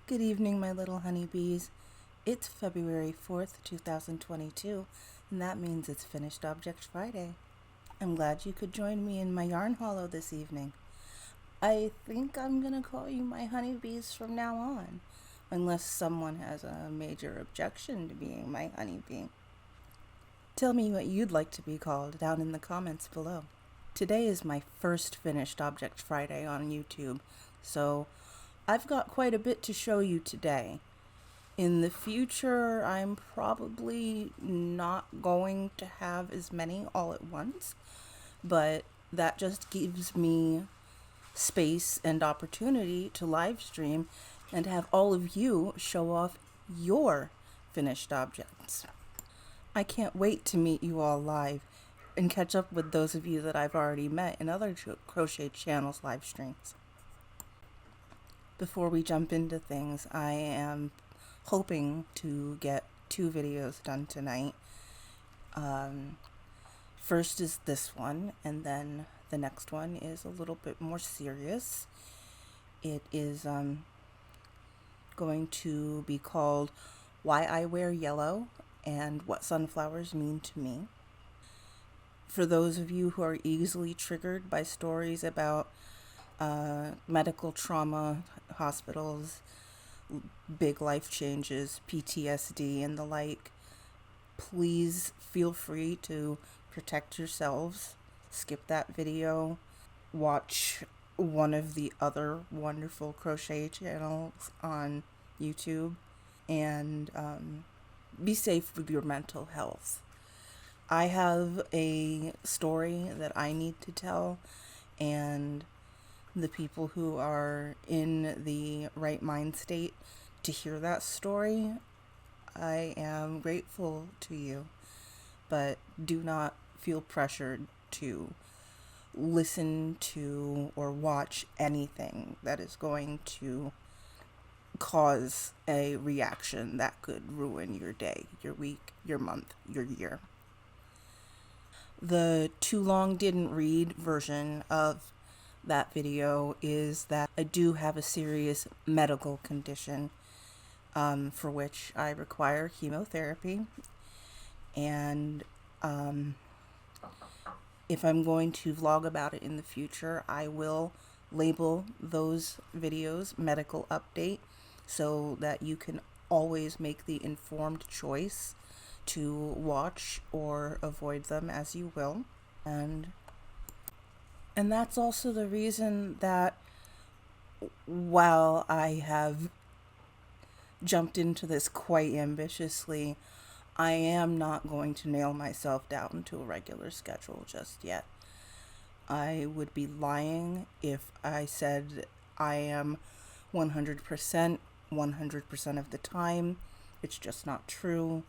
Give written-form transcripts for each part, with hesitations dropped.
Good evening, my little honeybees. It's February 4th, 2022, and that means it's Finished Object Friday. I'm glad you could join me in my yarn hollow this evening. I think I'm gonna call you my honeybees from now on, unless someone has a major objection to being my honeybee. Tell me what you'd like to be called down in the comments below. Today is my first Finished Object Friday on YouTube, so I've got quite a bit to show you today. In the future, I'm probably not going to have as many all at once, but that just gives me space and opportunity to live stream and have all of you show off your finished objects. I can't wait to meet you all live and catch up with those of you that I've already met in other crochet channels live streams. Before we jump into things, I am hoping to get 2 videos done tonight. First is this one, and then the next one is a little bit more serious. It is going to be called Why I Wear Yellow and What Sunflowers Mean to Me. For those of you who are easily triggered by stories about medical trauma, hospitals, big life changes, PTSD, and the like, please feel free to protect yourselves. Skip that video. Watch one of the other wonderful crochet channels on YouTube, and be safe with your mental health. I have a story that I need to tell, and the people who are in the right mind state to hear that story, I am grateful to you, but do not feel pressured to listen to or watch anything that is going to cause a reaction that could ruin your day, your week, your month, your year. The too long didn't read version of that video is that I do have a serious medical condition for which I require chemotherapy, and if I'm going to vlog about it in the future, I will label those videos medical update so that you can always make the informed choice to watch or avoid them as you will. And that's also the reason that while I have jumped into this quite ambitiously, I am not going to nail myself down to a regular schedule just yet. I would be lying if I said I am 100% of the time. It's just not true.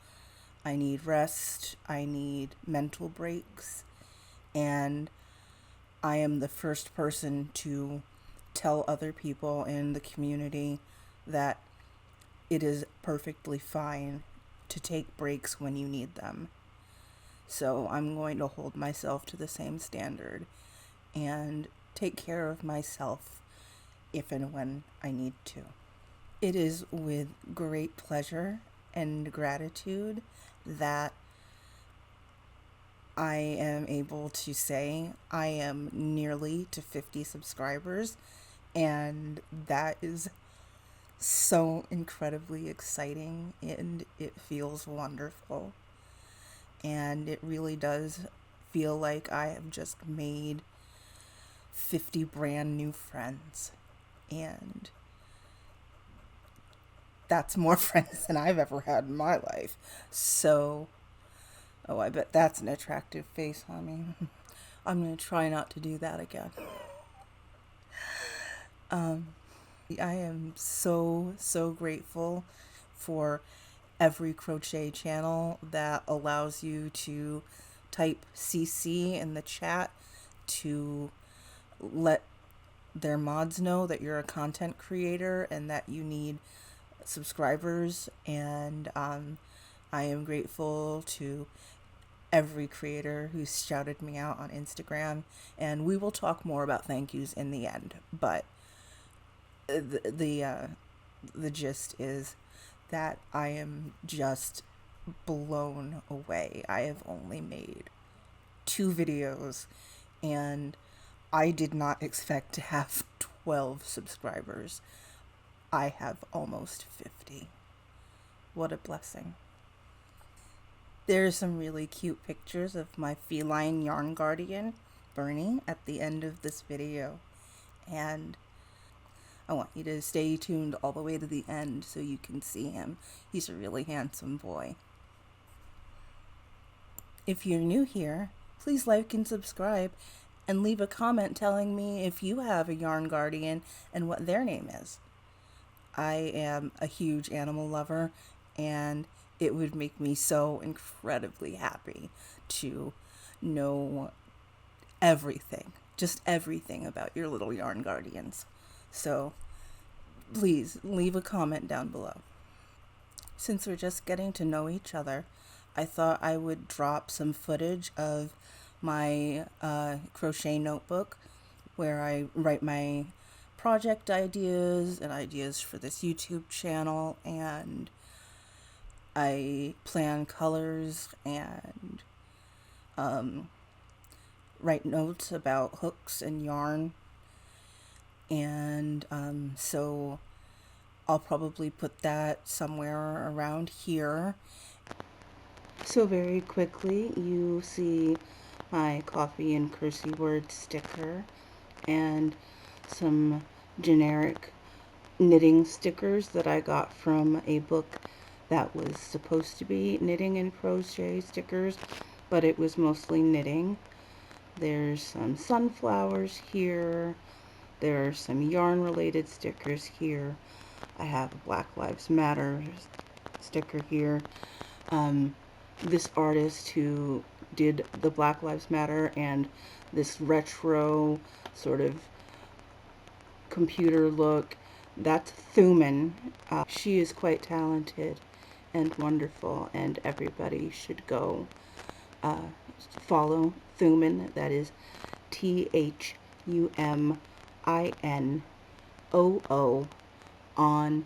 I need rest. I need mental breaks. And I am the first person to tell other people in the community that it is perfectly fine to take breaks when you need them. So I'm going to hold myself to the same standard and take care of myself if and when I need to. It is with great pleasure and gratitude that I am able to say I am nearly to 50 subscribers, and that is so incredibly exciting, and it feels wonderful, and it really does feel like I have just made 50 brand new friends, and that's more friends than I've ever had in my life. So oh, I bet that's an attractive face on me. I'm going to try not to do that again. I am so grateful for every crochet channel that allows you to type CC in the chat to let their mods know that you're a content creator and that you need subscribers. And I am grateful to every creator who's shouted me out on Instagram, and we will talk more about thank yous in the end, but the the gist is that I am just blown away. I have only made 2 videos, and I did not expect to have 12 subscribers. I have almost 50. What a blessing. There's some really cute pictures of my feline yarn guardian, Beanie, at the end of this video. And I want you to stay tuned all the way to the end so you can see him. He's a really handsome boy. If you're new here, please like and subscribe and leave a comment telling me if you have a yarn guardian and what their name is. I am a huge animal lover, and it would make me so incredibly happy to know everything, just everything about your little yarn guardians. So please leave a comment down below. Since we're just getting to know each other, I thought I would drop some footage of my crochet notebook where I write my project ideas and ideas for this YouTube channel, and I plan colors and write notes about hooks and yarn. And so I'll probably put that somewhere around here. So very quickly, you see my coffee and cursey word sticker and some generic knitting stickers that I got from a book that was supposed to be knitting and crochet stickers, but it was mostly knitting. There's some sunflowers here. There are some yarn related stickers here. I have a Black Lives Matter sticker here. This artist who did the Black Lives Matter and this retro sort of computer look, that's Thumin. She is quite talented and wonderful, and everybody should go follow Thumin. That is ThuminOO on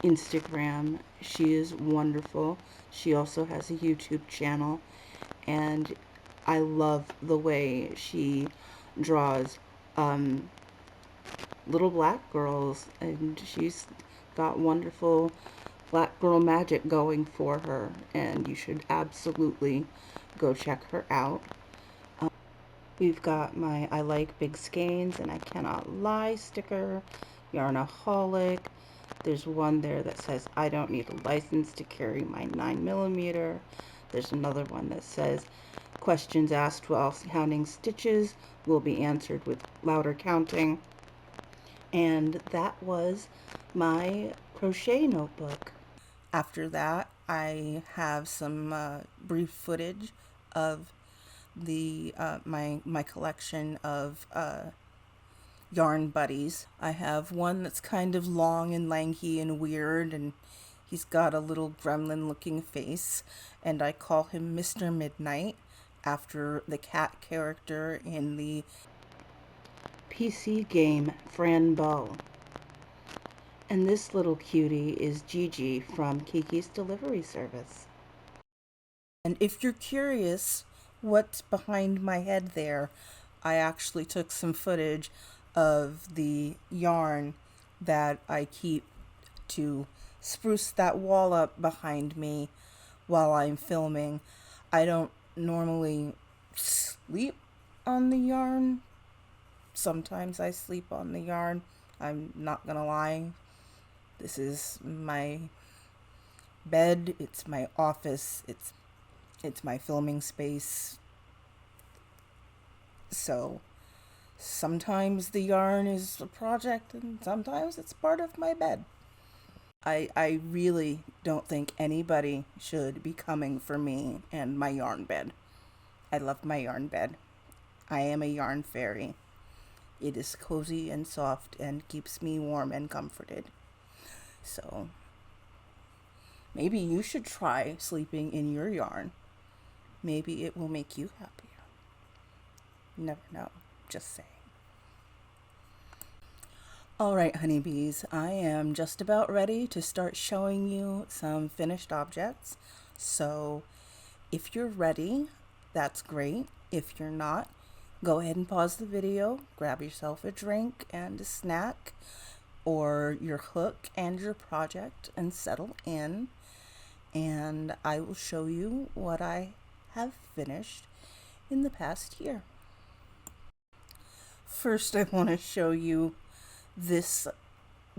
Instagram. She is wonderful. She also has a YouTube channel, and I love the way she draws little black girls, and she's got wonderful black girl magic going for her, and you should absolutely go check her out. We've got my I like big skeins and I cannot lie sticker, Yarnaholic. There's one there that says I don't need a license to carry my 9mm. There's another one that says questions asked while counting stitches will be answered with louder counting. And that was my crochet notebook. After that, I have some brief footage of the my collection of yarn buddies. I have one that's kind of long and lanky and weird, and he's got a little gremlin looking face, and I call him Mr. Midnight after the cat character in the PC game Fran Bow. And this little cutie is Gigi from Kiki's Delivery Service. And if you're curious what's behind my head there, I actually took some footage of the yarn that I keep to spruce that wall up behind me while I'm filming. I don't normally sleep on the yarn. Sometimes I sleep on the yarn. I'm not gonna lie. This is my bed, it's my office, it's my filming space. So sometimes the yarn is a project and sometimes it's part of my bed. I really don't think anybody should be coming for me and my yarn bed. I love my yarn bed. I am a yarn fairy. It is cozy and soft and keeps me warm and comforted. So maybe you should try sleeping in your yarn. Maybe it will make you happier. You never know. Just saying. All right, honeybees, I am just about ready to start showing you some finished objects. So if you're ready, that's great. If you're not, go ahead and pause the video, grab yourself a drink and a snack, or your hook and your project, and settle in. And I will show you what I have finished in the past year. First, I want to show you this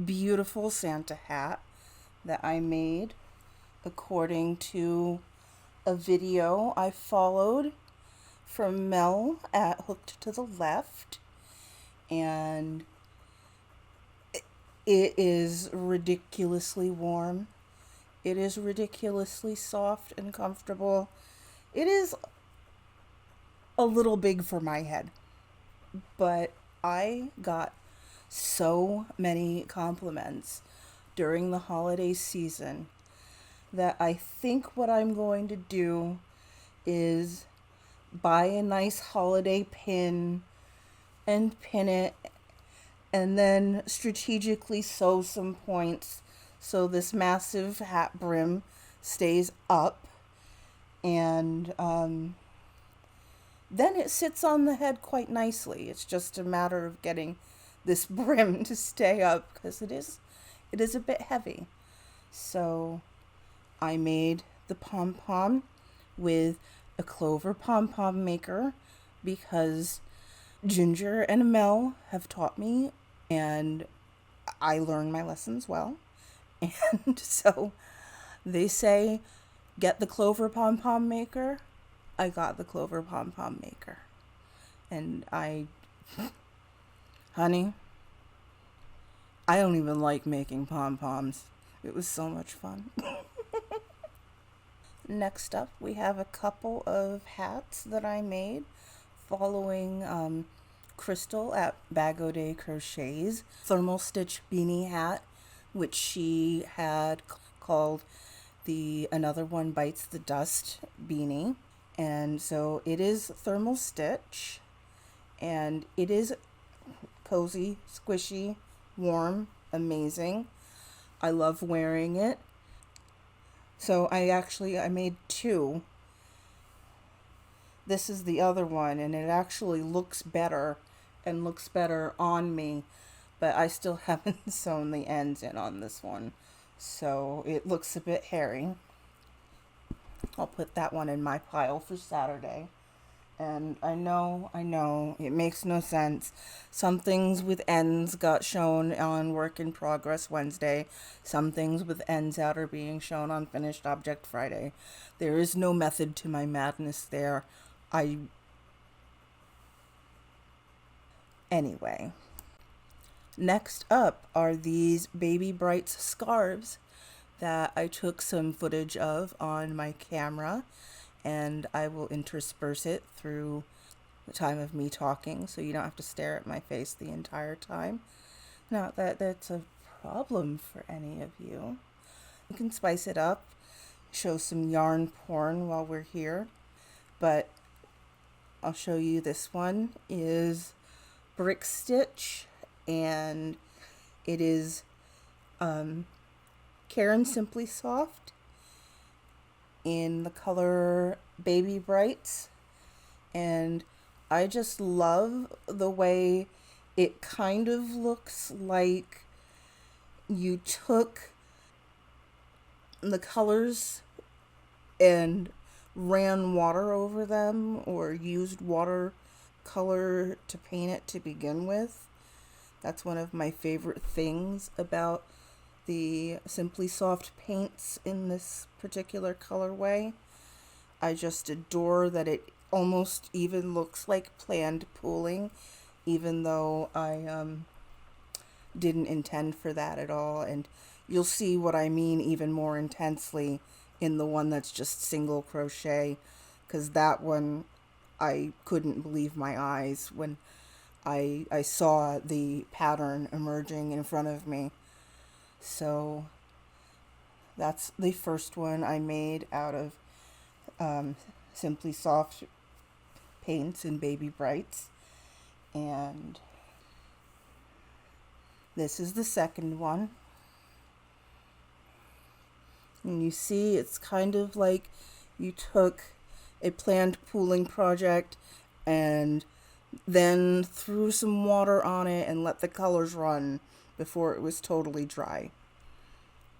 beautiful Santa hat that I made according to a video I followed from Mel at Hooked to the Left. And it is ridiculously warm. It is ridiculously soft and comfortable. It is a little big for my head, but I got so many compliments during the holiday season that I think what I'm going to do is buy a nice holiday pin and pin it, and then strategically sew some points so this massive hat brim stays up, and then it sits on the head quite nicely. It's just a matter of getting this brim to stay up because it is a bit heavy. So I made the pom-pom with a clover pom-pom maker because Ginger and Mel have taught me, and I learned my lessons well. And so they say, get the clover pom-pom maker. I got the clover pom-pom maker. And honey, I don't even like making pom-poms. It was so much fun. Next up, we have a couple of hats that I made following Crystal at Bagaudet Crochet's thermal stitch beanie hat, which she had called the Another One Bites the Dust beanie. And so it is thermal stitch, and it is cozy, squishy, warm, amazing. I love wearing it. So I made two. This is the other one, and it actually looks better and looks better on me, but I still haven't sewn the ends in on this one, so it looks a bit hairy. I'll put that one in my pile for Saturday. And I know, it makes no sense. Some things with ends got shown on Work in Progress Wednesday. Some things with ends out are being shown on Finished Object Friday. There is no method to my madness there. Anyway. Next up are these Baby Brights scarves that I took some footage of on my camera, and I will intersperse it through the time of me talking so you don't have to stare at my face the entire time. Not that that's a problem for any of you. You can spice it up, show some yarn porn while we're here, but I'll show you. This one is brick stitch, and it is Caron Simply Soft in the color Baby Brights, and I just love the way it kind of looks like you took the colors and ran water over them, or used watercolor to paint it to begin with. That's one of my favorite things about the Simply Soft paints in this particular colorway. I just adore that it almost even looks like planned pooling, even though I didn't intend for that at all. And you'll see what I mean even more intensely in the one that's just single crochet, because that one I couldn't believe my eyes when I saw the pattern emerging in front of me. So that's the first one I made out of Simply Soft paints in Baby Brights. And This is the second one. And you see it's kind of like you took a planned pooling project and then threw some water on it and let the colors run before it was totally dry.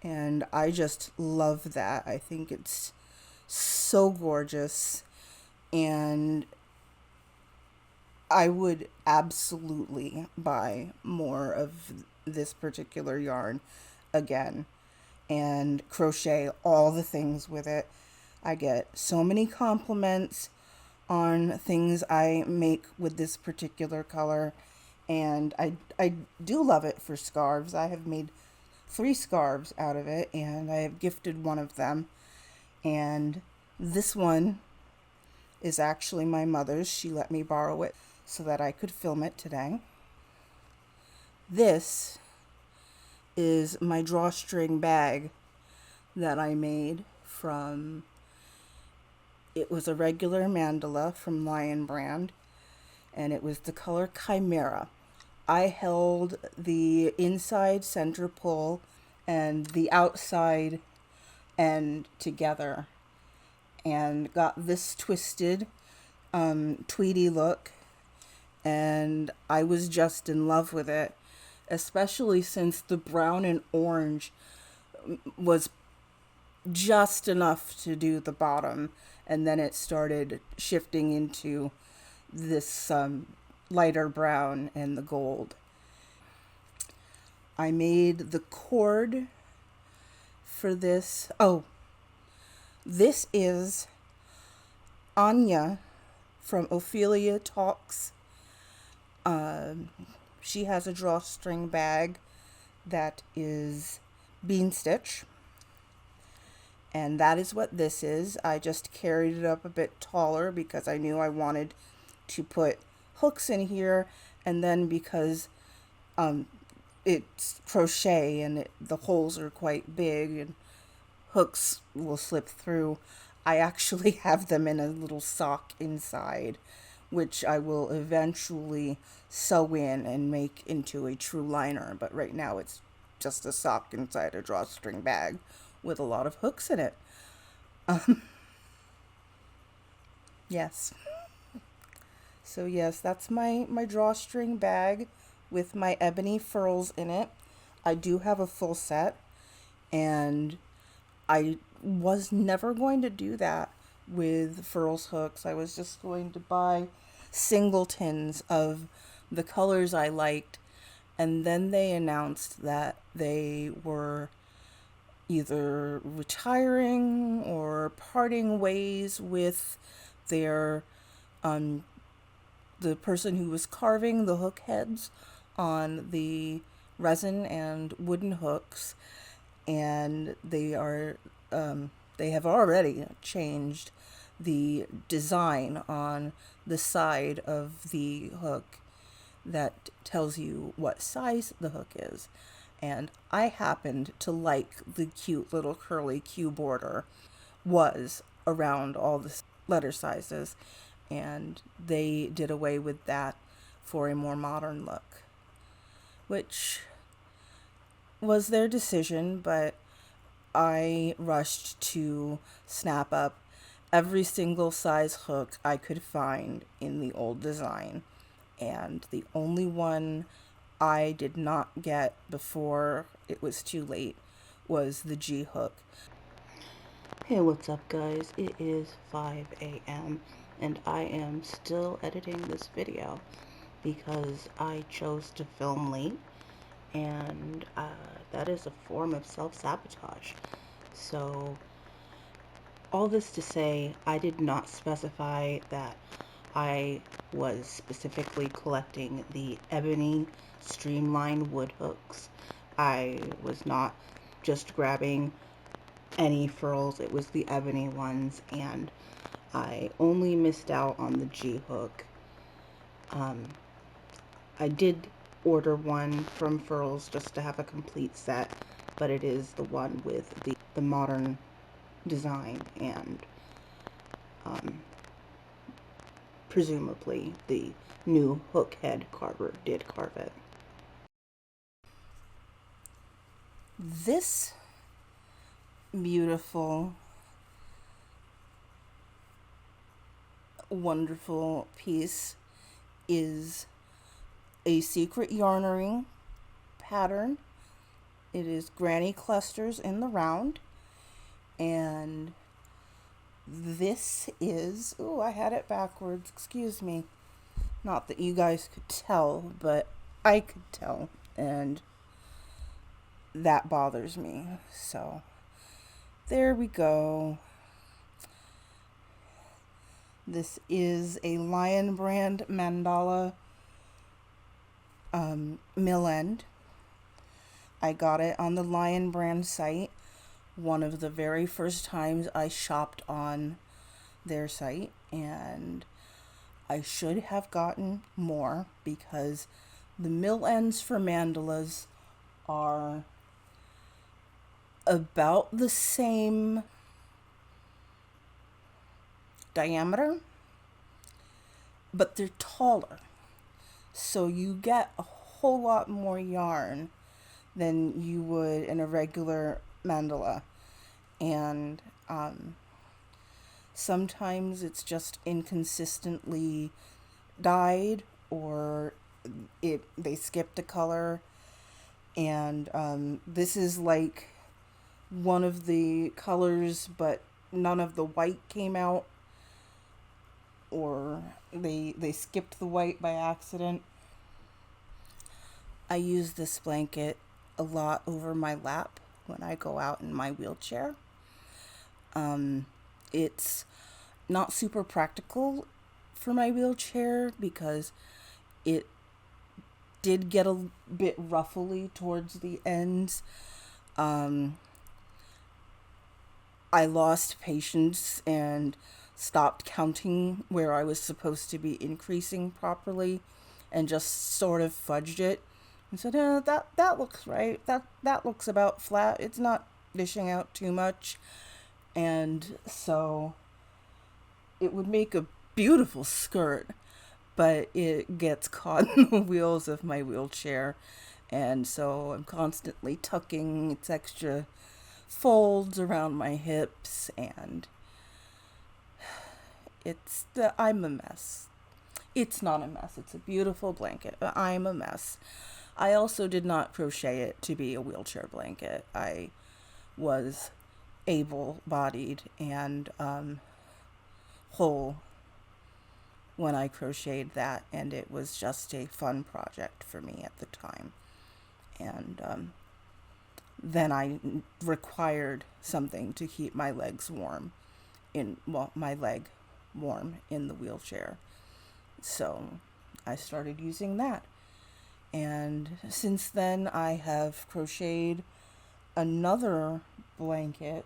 And I just love that. I think it's so gorgeous, and I would absolutely buy more of this particular yarn again and crochet all the things with it. I get so many compliments on things I make with this particular color, and I do love it for scarves. I have made 3 scarves out of it, and I have gifted one of them. And this one is actually my mother's. She let me borrow it so that I could film it today. This is my drawstring bag that I made from, it was a regular mandala from Lion Brand, and it was the color Chimera. I held the inside center pull and the outside end together and got this twisted tweedy look, and I was just in love with it, especially since the brown and orange was just enough to do the bottom, and then it started shifting into this lighter brown and the gold. I made the cord for this. Oh, this is Anya from Ophelia Talks. She has a drawstring bag that is bean stitch, and that is what this is. I just carried it up a bit taller because I knew I wanted to put hooks in here, and then because it's crochet and the holes are quite big and hooks will slip through, I actually have them in a little sock inside, which I will eventually sew in and make into a true liner. But right now it's just a sock inside a drawstring bag with a lot of hooks in it. Yes. So yes, that's my drawstring bag with my ebony furls in it. I do have a full set, and I was never going to do that with furls hooks. I was just going to buy singletons of the colors I liked, and then they announced that they were either retiring or parting ways with their the person who was carving the hook heads on the resin and wooden hooks, and they have already changed the design on the side of the hook that tells you what size the hook is. And I happened to like the cute little curly Q border was around all the letter sizes, and they did away with that for a more modern look, which was their decision, but I rushed to snap up every single size hook I could find in the old design, and the only one I did not get before it was too late was the G hook. Hey, what's up guys? It is 5 a.m. and I am still editing this video because I chose to film late, and that is a form of self-sabotage. So all this to say, I did not specify that I was specifically collecting the ebony streamline wood hooks. I was not just grabbing any furls, it was the ebony ones, and I only missed out on the G hook. I did order one from Furls just to have a complete set, but it is the one with the modern design, and presumably the new hook head carver did carve it. This beautiful, wonderful piece is a secret yarnering pattern. It is granny clusters in the round, and this is, oh, I had it backwards, excuse me. Not that you guys could tell, but I could tell, and that bothers me. So there we go. This is a Lion brand mandala mill end. I got it on the Lion brand site, one of the very first times I shopped on their site, and I should have gotten more because the mill ends for mandalas are about the same diameter, but they're taller. So you get a whole lot more yarn than you would in a regular mandala. And sometimes it's just inconsistently dyed, or they skipped a color. And this is like one of the colors, but none of the white came out, or they skipped the white by accident. I use this blanket a lot over my lap when I go out in my wheelchair. It's not super practical for my wheelchair because it did get a bit ruffly towards the ends. I lost patience and stopped counting where I was supposed to be increasing properly, and just sort of fudged it and said, that looks right. That looks about flat. It's not dishing out too much. And so it would make a beautiful skirt, but it gets caught in the wheels of my wheelchair. And so I'm constantly tucking its extra folds around my hips, and I'm a mess. It's not a mess. It's a beautiful blanket, but I'm a mess. I also did not crochet it to be a wheelchair blanket. I was able-bodied and whole when I crocheted that, and it was just a fun project for me at the time. And then I required something to keep my legs warm my leg warm in the wheelchair. So I started using that. And since then I have crocheted another blanket,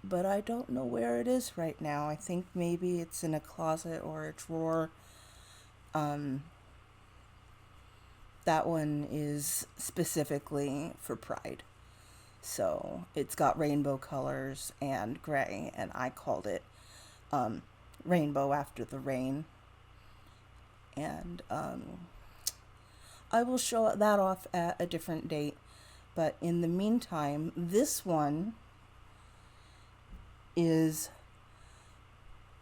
but I don't know where it is right now. I think maybe it's in a closet or a drawer. That one is specifically for Pride. So it's got rainbow colors and gray, and I called it Rainbow After the Rain. And I will show that off at a different date. But in the meantime, this one is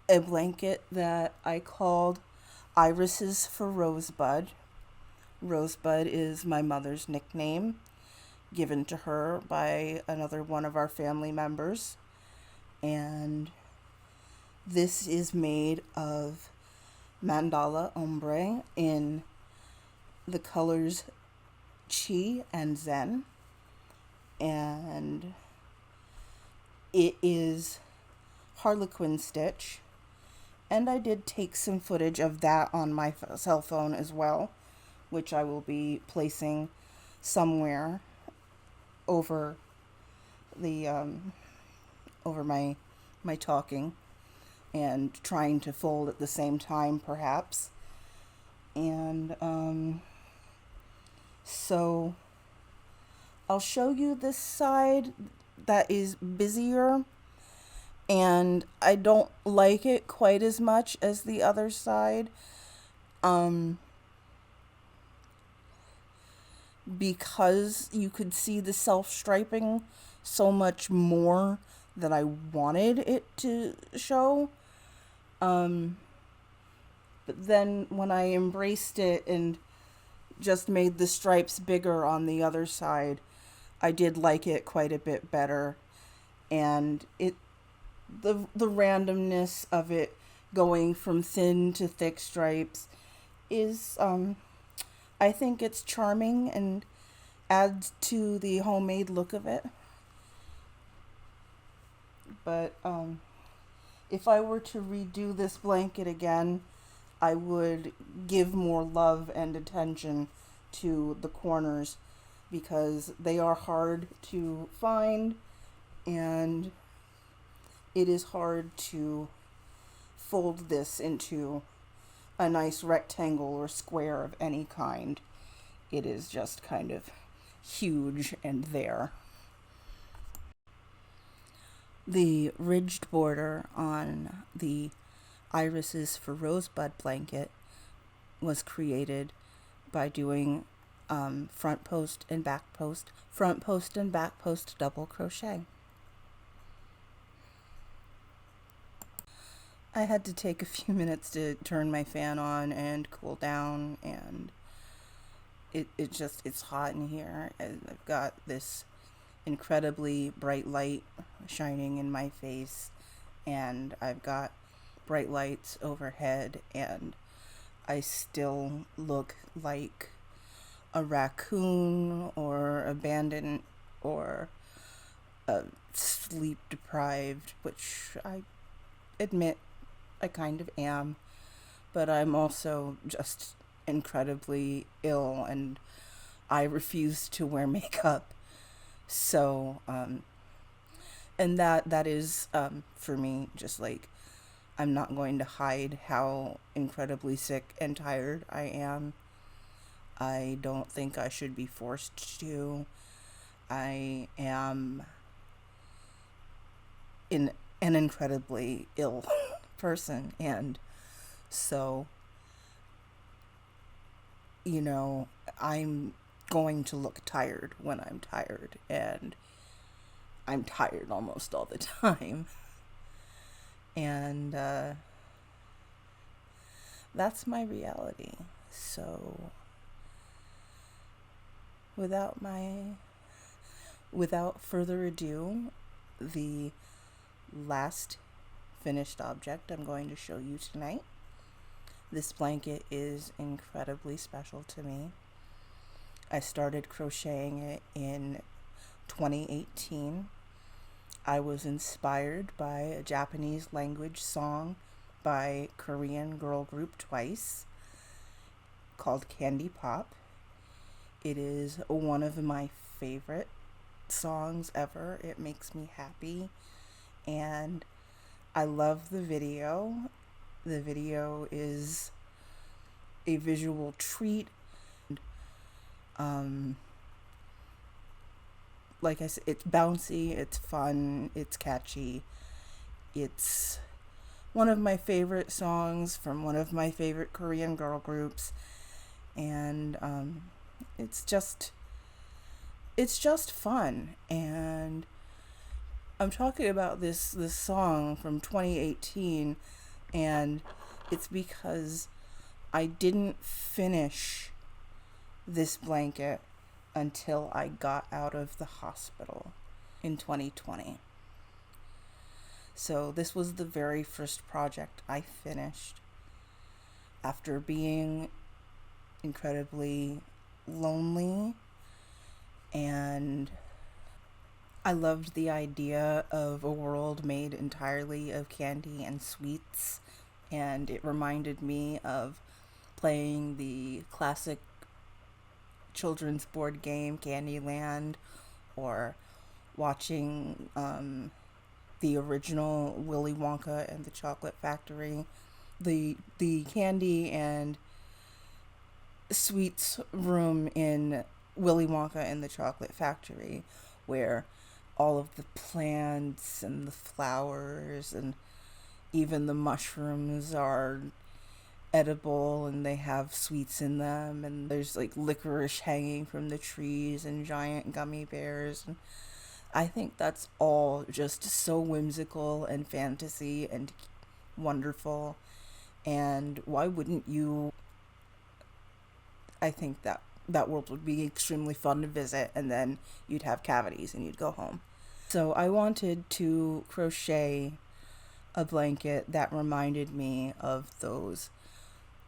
a blanket that I called Irises for Rosebud. Rosebud is my mother's nickname, given to her by another one of our family members. And this is made of mandala ombre in the colors Chi and Zen. And it is Harlequin stitch. And I did take some footage of that on my cell phone as well, which I will be placing somewhere over the over my talking, and trying to fold at the same time perhaps. And so I'll show you this side that is busier, and I don't like it quite as much as the other side. because you could see the self-striping so much more than I wanted it to show. But then when I embraced it and just made the stripes bigger on the other side, I did like it quite a bit better. And the randomness of it going from thin to thick stripes is, I think it's charming and adds to the homemade look of it. But if I were to redo this blanket again, I would give more love and attention to the corners because they are hard to find, and it is hard to fold this into a nice rectangle or square of any kind. It is just kind of huge and there. The ridged border on the Irises for Rosebud blanket was created by doing front post and back post double crochet. I had to take a few minutes to turn my fan on and cool down, and it's hot in here. I've got this incredibly bright light shining in my face, and I've got bright lights overhead, and I still look like a raccoon or a bandit or a sleep deprived, which I admit I kind of am, but I'm also just incredibly ill and I refuse to wear makeup. So, and that is, for me, just like, I'm not going to hide how incredibly sick and tired I am. I don't think I should be forced to. I am an incredibly ill person, and so, I'm going to look tired when I'm tired, and I'm tired almost all the time. And that's my reality. So without further ado, the last finished object I'm going to show you tonight. This blanket is incredibly special to me. I started crocheting it in 2018. I was inspired by a Japanese language song by Korean girl group Twice called Candy Pop. It is one of my favorite songs ever. It makes me happy, and I love the video. The video is a visual treat. Like I said, it's bouncy, it's fun, it's catchy. It's one of my favorite songs from one of my favorite Korean girl groups, and it's just fun. And I'm talking about this song from 2018, and it's because I didn't finish this blanket until I got out of the hospital in 2020. So this was the very first project I finished after being incredibly lonely, and I loved the idea of a world made entirely of candy and sweets, and it reminded me of playing the classic children's board game Candyland, or watching the original Willy Wonka and the Chocolate Factory. The candy and sweets room in Willy Wonka and the Chocolate Factory, where all of the plants and the flowers and even the mushrooms are edible and they have sweets in them, and there's like licorice hanging from the trees and giant gummy bears. And I think that's all just so whimsical and fantasy and wonderful. And why wouldn't you? I think that that world would be extremely fun to visit, and then you'd have cavities and you'd go home. So I wanted to crochet a blanket that reminded me of those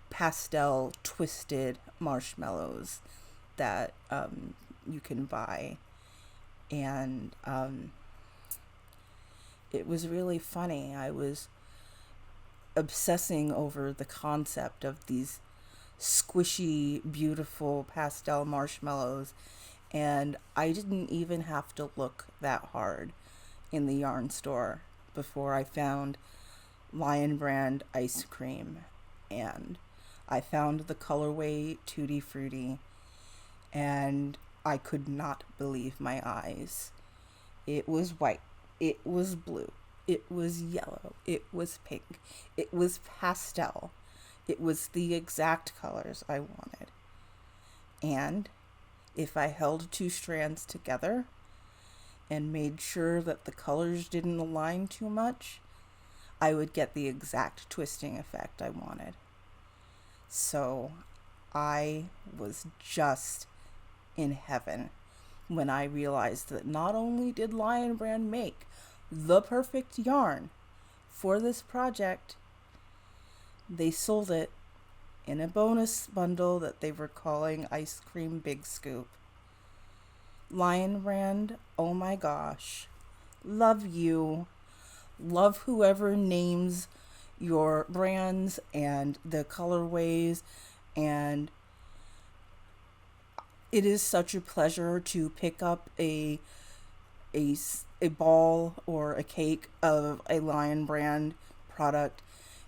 pastel twisted marshmallows that you can buy. And it was really funny. I was obsessing over the concept of these squishy, beautiful pastel marshmallows, and I didn't even have to look that hard in the yarn store before I found Lion Brand ice cream, and I found the colorway Tutti Frutti, and I could not believe my eyes. It was white, it was blue, it was yellow, it was pink, it was pastel. It was the exact colors I wanted. And if I held two strands together and made sure that the colors didn't align too much, I would get the exact twisting effect I wanted. So I was just in heaven when I realized that not only did Lion Brand make the perfect yarn for this project, they sold it in a bonus bundle that they were calling Ice Cream Big Scoop. Lion Brand, oh my gosh. Love you. Love whoever names your brands and the colorways. And it is such a pleasure to pick up a ball or a cake of a Lion Brand product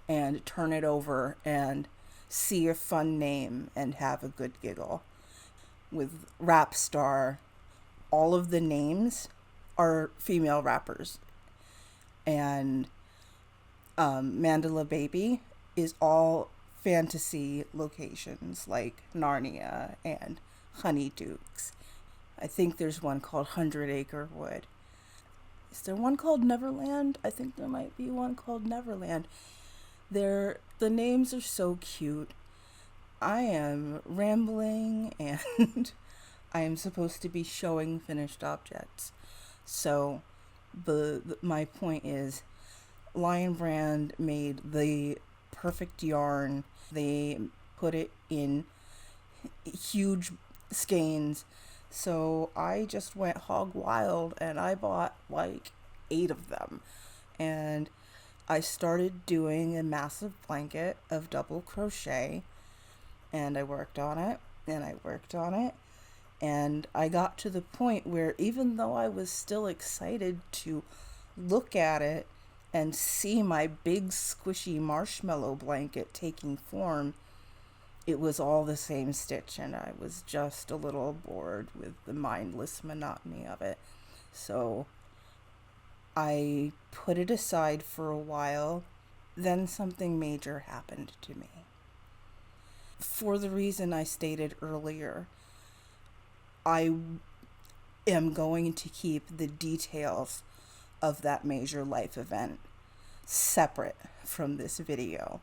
and turn it over and see a fun name and have a good giggle. With Rap Star, all of the names are female rappers. And Mandala Baby is all fantasy locations like Narnia and Honeydukes. I think there's one called 100 Acre Wood. Is there one called Neverland? I think there might be one called Neverland. The names are so cute. I am rambling and I am supposed to be showing finished objects. So my point is, Lion Brand made the perfect yarn. They put it in huge skeins. So I just went hog wild and I bought like 8 of them. And I started doing a massive blanket of double crochet, and I worked on it and I worked on it, and I got to the point where even though I was still excited to look at it and see my big squishy marshmallow blanket taking form, it was all the same stitch, and I was just a little bored with the mindless monotony of it. So I put it aside for a while. Then something major happened to me. For the reason I stated earlier, I am going to keep the details of that major life event separate from this video,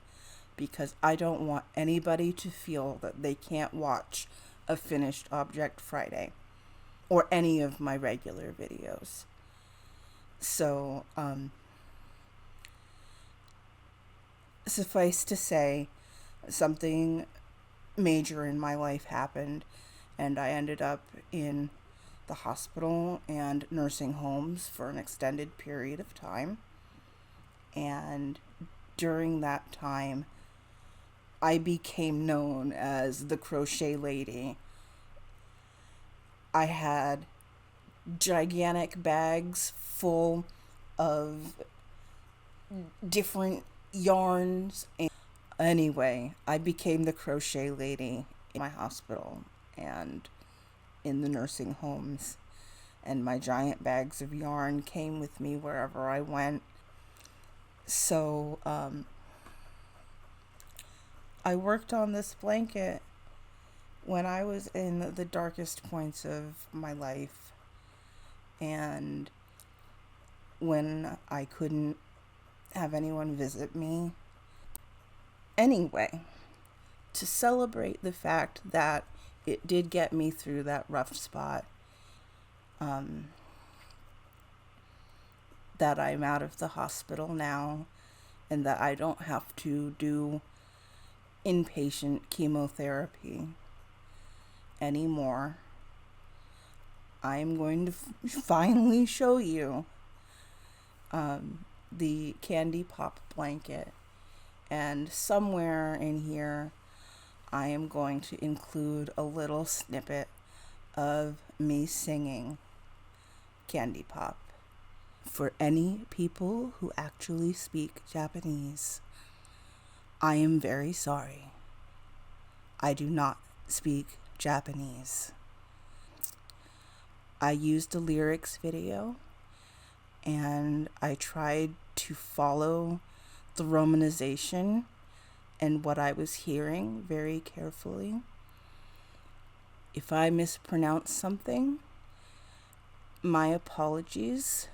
because I don't want anybody to feel that they can't watch a Finished Object Friday or any of my regular videos. So, suffice to say, something major in my life happened, and I ended up in the hospital and nursing homes for an extended period of time. And during that time, I became known as the Crochet Lady. I had gigantic bags full of different yarns. And anyway, I became the Crochet Lady in my hospital and in the nursing homes. And my giant bags of yarn came with me wherever I went. So, I worked on this blanket when I was in the darkest points of my life, and when I couldn't have anyone visit me. Anyway, to celebrate the fact that it did get me through that rough spot, that I'm out of the hospital now, and that I don't have to do inpatient chemotherapy anymore, I'm going to finally show you the Candy Pop blanket. And somewhere in here, I am going to include a little snippet of me singing Candy Pop. For any people who actually speak Japanese, I am very sorry. I do not speak Japanese. I used a lyrics video and I tried to follow the romanization and what I was hearing very carefully. If I mispronounce something, my apologies.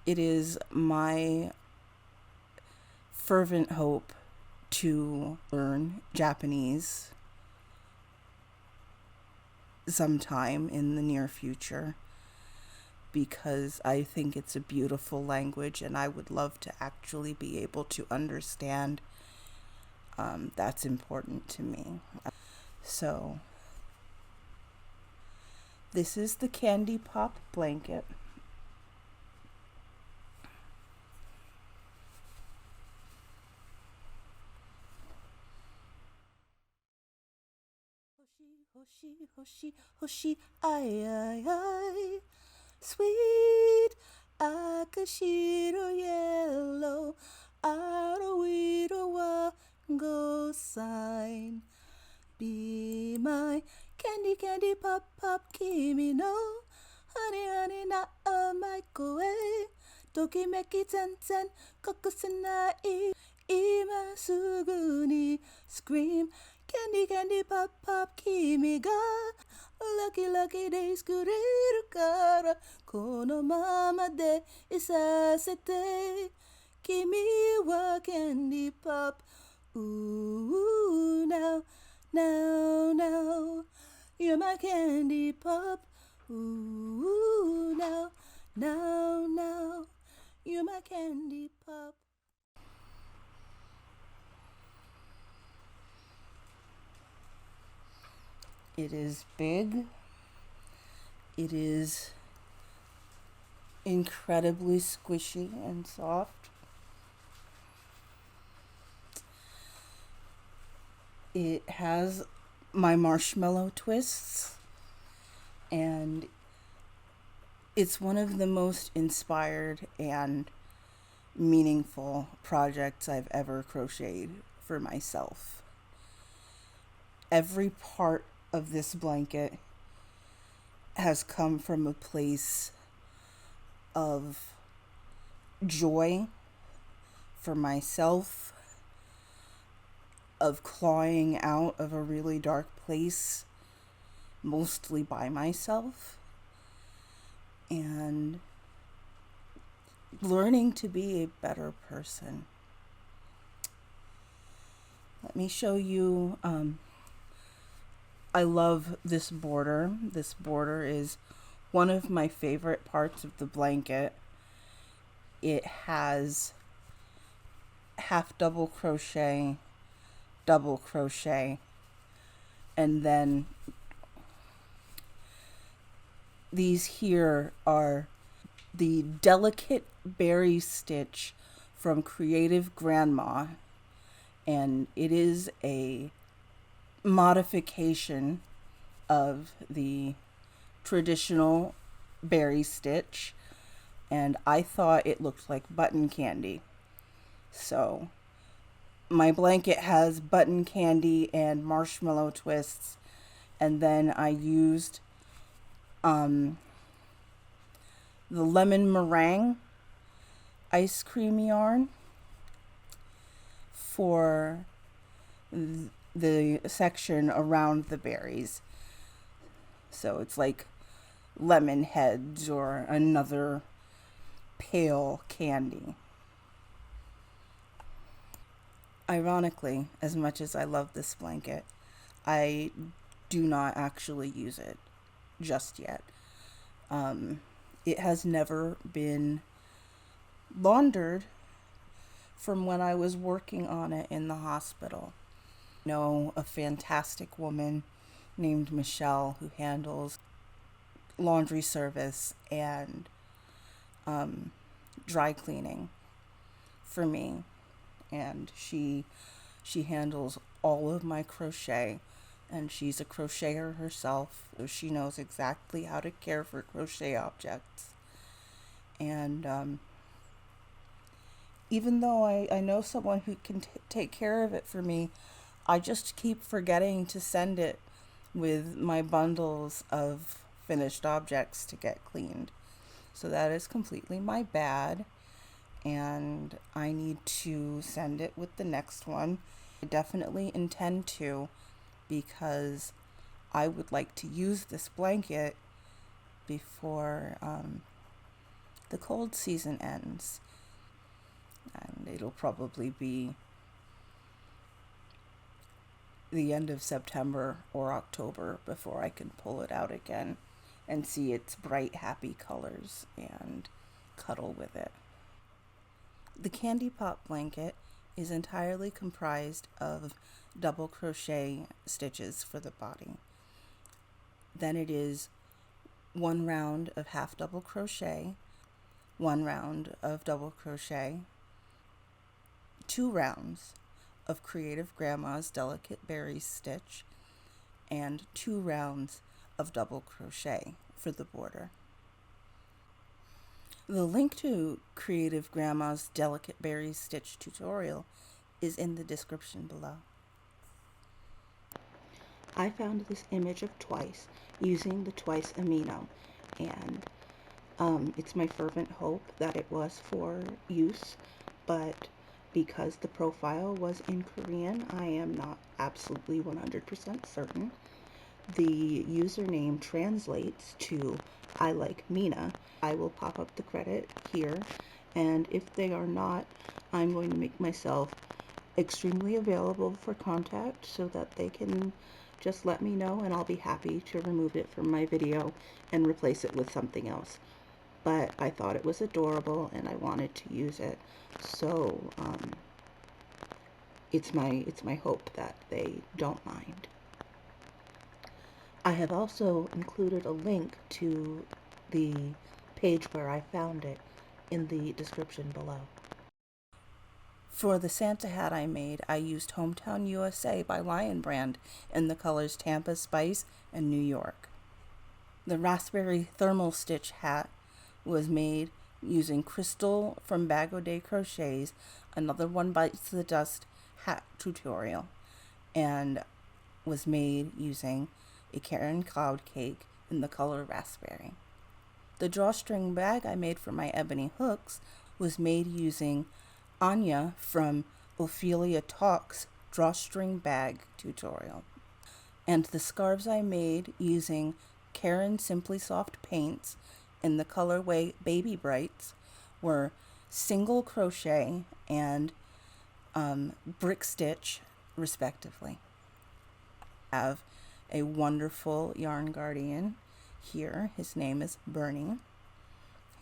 It is my fervent hope to learn Japanese sometime in the near future, because I think it's a beautiful language and I would love to actually be able to understand. That's important to me. So, this is the Candy Pop blanket. Hoshi, hoshi, hoshi, ai, ai, ai. Sweet akashiro yellow, aroiro wa go sign. Be my candy, candy, pop, pop, kimi no. Honey, honey, na my koe. Tokimeki zen zen, kokusenai. Ima sugu ni scream. Candy, candy, pop, pop, kimi ga. Lucky, lucky days kureru kara. Kono mama de isasete. Kimi wa candy pop. Ooh, now, now, now. You're my candy pop. Ooh, now, now, now. You're my candy pop. It is big. It is incredibly squishy and soft. It has my marshmallow twists, and it's one of the most inspired and meaningful projects I've ever crocheted for myself. Every part of this blanket has come from a place of joy for myself, of clawing out of a really dark place, mostly by myself, and learning to be a better person. Let me show you, I love this border. This border is one of my favorite parts of the blanket. It has half double crochet, double crochet, and then these here are the delicate berry stitch from Creative Grandma, and it is a modification of the traditional berry stitch, and I thought it looked like button candy. So my blanket has button candy and marshmallow twists, and then I used the lemon meringue ice cream yarn for the section around the berries. So it's like lemon heads or another pale candy. Ironically, as much as I love this blanket, I do not actually use it just yet. It has never been laundered from when I was working on it in the hospital. I know a fantastic woman named Michelle who handles laundry service and dry cleaning for me, and she handles all of my crochet, and she's a crocheter herself, so she knows exactly how to care for crochet objects. And even though I know someone who can take care of it for me, I just keep forgetting to send it with my bundles of finished objects to get cleaned. So that is completely my bad, and I need to send it with the next one. I definitely intend to, because I would like to use this blanket before the cold season ends. And it'll probably be the end of September or October before I can pull it out again and see its bright, happy colors and cuddle with it. The Candy Pop blanket is entirely comprised of double crochet stitches for the body. Then it is 1 round of half double crochet, 1 round of double crochet, 2 rounds of Creative Grandma's Delicate Berries stitch, and 2 rounds of double crochet for the border. The link to Creative Grandma's Delicate Berries stitch tutorial is in the description below. I found this image of Twice using the Twice Amino, and it's my fervent hope that it was for use, but because the profile was in Korean, I am not absolutely 100% certain. The username translates to I like Mina. I will pop up the credit here, and if they are not, I'm going to make myself extremely available for contact so that they can just let me know, and I'll be happy to remove it from my video and replace it with something else. But I thought it was adorable and I wanted to use it, so it's my hope that they don't mind. I have also included a link to the page where I found it in the description below. For the Santa hat I made, I used Hometown USA by Lion Brand in the colors Tampa, Spice, and New York. The Raspberry Thermal Stitch hat was made using Crystal from Bag O' Day Crochets, another One Bites the Dust hat tutorial, and was made using a Caron cloud cake in the color Raspberry. The drawstring bag I made for my ebony hooks was made using Anya from Ophelia Talks drawstring bag tutorial. And the scarves I made using Caron Simply Soft paints in the colorway Baby Brights were single crochet and brick stitch respectively. I have a wonderful yarn guardian here. His name is Bernie.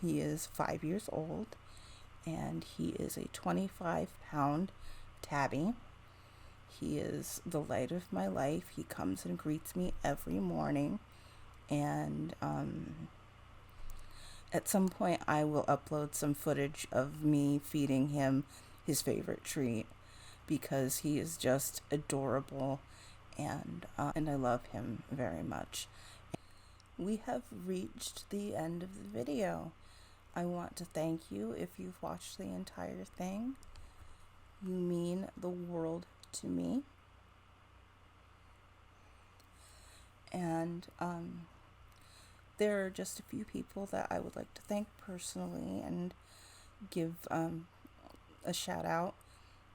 He is 5 years old, and he is a 25-pound tabby. He is the light of my life. He comes and greets me every morning, and at some point I will upload some footage of me feeding him his favorite treat, because he is just adorable, and I love him very much. We have reached the end of the video. I want to thank you if you've watched the entire thing. You mean the world to me. And there are just a few people that I would like to thank personally and give a shout out.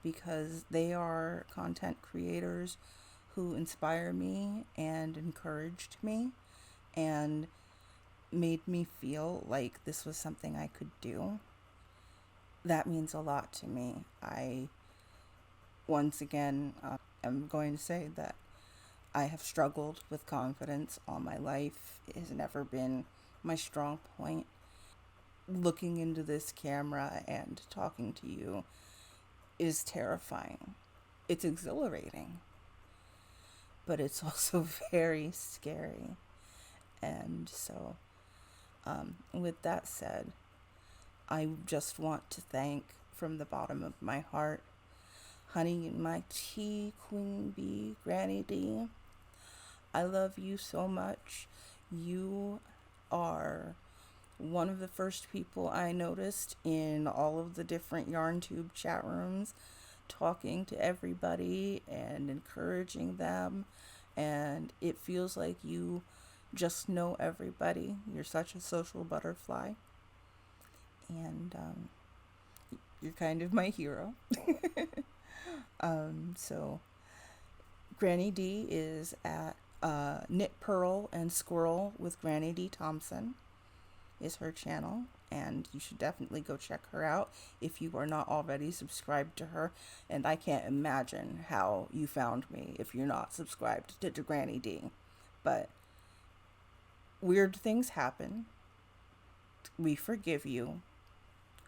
because they are content creators who inspire me and encouraged me and made me feel like this was something I could do. That means a lot to me. I, once again, am going to say that I have struggled with confidence all my life. It has never been my strong point. Looking into this camera and talking to you is terrifying. It's exhilarating, but it's also very scary. And so, with that said, I just want to thank from the bottom of my heart, honey in my tea, Queen Bee, Granny D. I love you so much. You are one of the first people I noticed in all of the different YarnTube chat rooms, talking to everybody and encouraging them. And it feels like you just know everybody. You're such a social butterfly. And you're kind of my hero. So Granny D is at Knit Pearl and Squirrel with Granny D Thompson is her channel, and you should definitely go check her out if you are not already subscribed to her. And I can't imagine how you found me if you're not subscribed to Granny D. But weird things happen. We forgive you.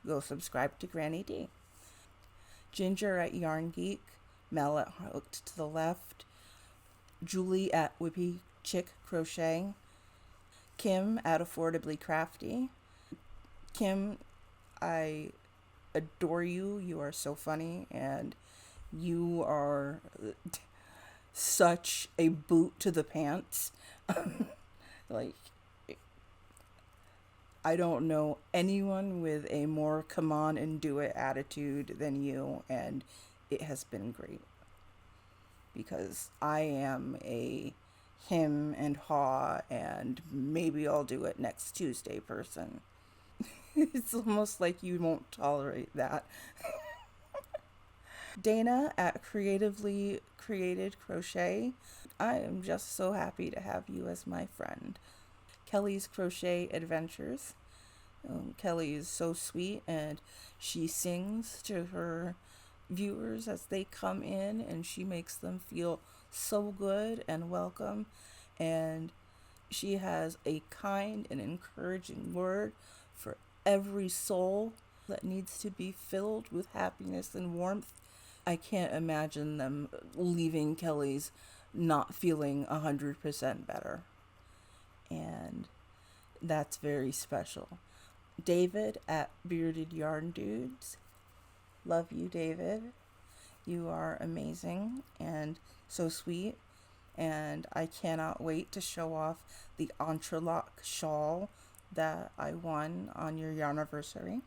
Go subscribe to Granny D. Ginger at Yarn Geek, Mel at Hooked to the Left, Julie at Whippy Chick Crochet, Kim at Affordably Crafty. Kim, I adore you. You are so funny, and you are such a boot to the pants. Like, I don't know anyone with a more come on and do it attitude than you, and it has been great. Because I am a him and haw and maybe I'll do it next Tuesday person. It's almost like you won't tolerate that. Dana at Creatively Created Crochet. I am just so happy to have you as my friend. Kelly's Crochet Adventures. Kelly is so sweet, and she sings to her viewers as they come in, and she makes them feel so good and welcome. And she has a kind and encouraging word for every soul that needs to be filled with happiness and warmth. I can't imagine them leaving Kelly's not feeling 100% better. And that's very special. David at Bearded Yarn Dudes. Love you, David. You are amazing and so sweet. And I cannot wait to show off the entrelac shawl that I won on your yarniversary.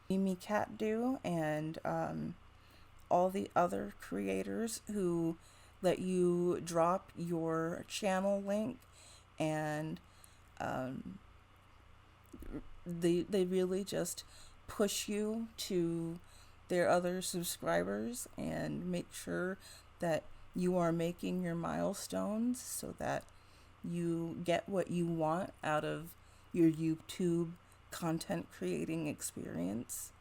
Mimi Cat Do and all the other creators who let you drop your channel link, and they really just push you to their other subscribers and make sure that you are making your milestones so that you get what you want out of your YouTube content creating experience.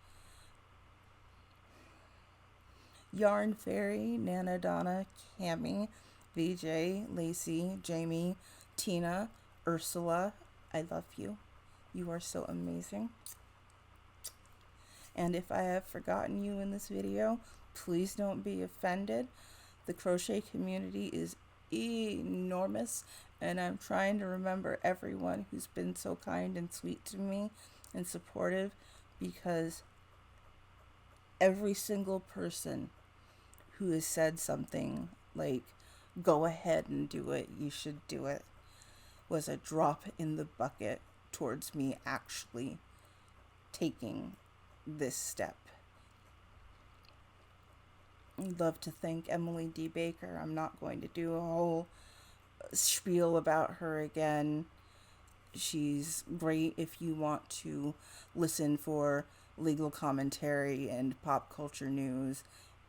Yarn Fairy, Nana, Donna, Cami, VJ, Lacey, Jamie, Tina, Ursula, I love you. You are so amazing. And if I have forgotten you in this video, please don't be offended. The crochet community is enormous, and I'm trying to remember everyone who's been so kind and sweet to me and supportive, because every single person who has said something like, go ahead and do it, you should do it, was a drop in the bucket towards me actually taking this step. I'd love to thank Emily D. Baker. I'm not going to do a whole spiel about her again. She's great if you want to listen for legal commentary and pop culture news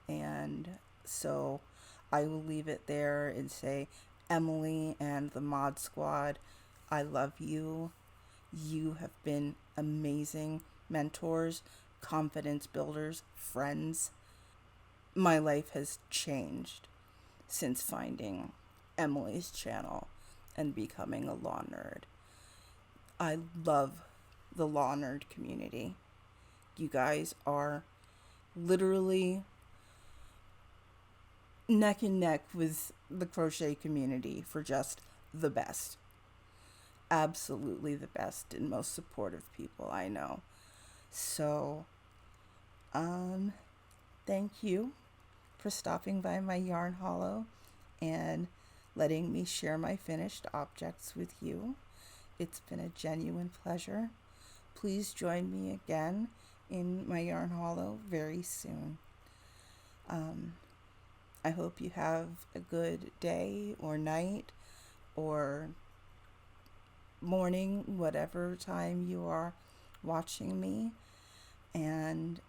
And so I will leave it there and say, Emily and the Mod Squad, I love you. You have been amazing mentors, confidence builders, friends. My life has changed since finding Emily's channel and becoming a law nerd. I love the law nerd community. You guys are literally neck and neck with the crochet community for just the best. Absolutely the best and most supportive people I know. So, thank you for stopping by my yarn hollow and letting me share my finished objects with you. It's been a genuine pleasure. Please join me again in my yarn hollow very soon. I hope you have a good day or night or morning, whatever time you are watching me. And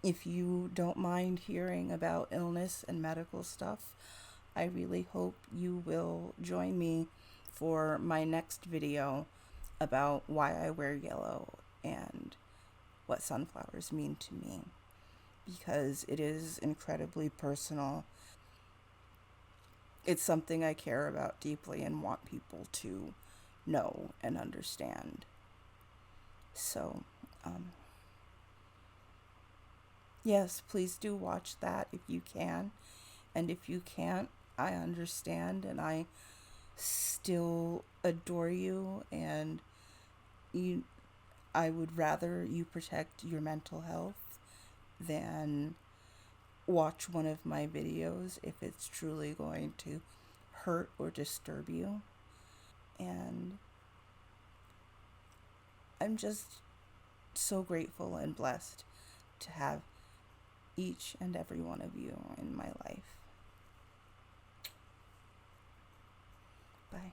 if you don't mind hearing about illness and medical stuff, I really hope you will join me for my next video about why I wear yellow and what sunflowers mean to me, because it is incredibly personal. It's something I care about deeply and want people to know and understand. So, yes, please do watch that if you can. And if you can't, I understand, and I still adore you, and I would rather you protect your mental health than watch one of my videos if it's truly going to hurt or disturb you. And I'm just so grateful and blessed to have each and every one of you in my life. Bye.